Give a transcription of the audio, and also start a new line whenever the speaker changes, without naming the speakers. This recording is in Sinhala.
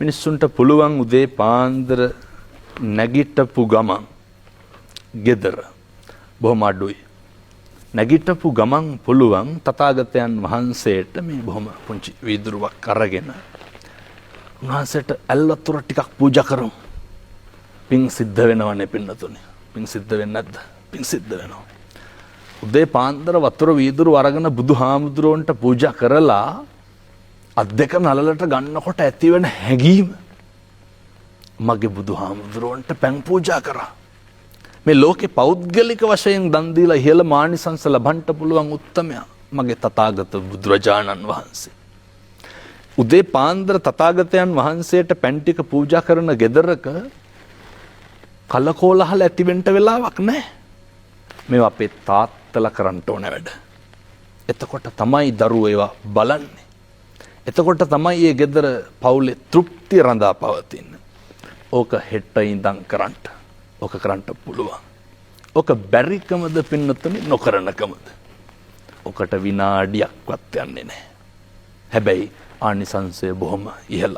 මිනිස්සුන්ට පුළුවන් උදේ පාන්දර නැගිටපු ගමන් ගෙදර බොහොම අඩුයි. නැගිටපු ගමන් පුළුවන් තථාගතයන් වහන්සේට මේ බොහොම පුංචි වීදුරුවක් අරගෙන උන්වහන්සේට ඇල් වතුර ටිකක් පූජා කරමු. පිං සිද්ධ වෙනවනේ පින්නතුනේ. පිං සිද්ධ වෙන්නේ නැද්ද? පිං සිද්ධ වෙනවා. උදේ පාන්දර වතුර වීදුරු අරගෙන බුදුහාමුදුරුවන්ට පූජා කරලා අත් දෙක නලලට ගන්නකොට ඇතිවෙන හැඟීම මගේ බුදුහාමුදුරුවන්ට පැන් පූජා කරා. මේ ලෝකේ පෞද්ගලික වශයෙන් දන් දීලා ඉහළ මානිසංස ලබන්න පුළුවන් උත්තමයා මගේ තථාගත බුදුරජාණන් වහන්සේ. උදේ පාන්දර තථාගතයන් වහන්සේට පැන් ටික පූජා කරන ගෙදරක කලකෝලහල ඇතිවෙන්න වෙලාවක් නැහැ. මේවා අපේ තාත්තලා කරන්න ඕන වැඩ. එතකොට තමයි දරුවෝ ඒවා බලන්නේ. එතකොට තමයි මේ ගෙදර පවුලේ තෘප්තිය රඳා පවතින්නේ. ඕක හෙට ඉඳන් කරන්න. ඕක කරන්න පුළුවන්. ඕක බැරිකමද පින්නතුනි නොකරනකමද? ඔකට විනාඩියක්වත් යන්නේ නැහැ. හැබැයි ආනිසංසය බොහොම ඉහළයි.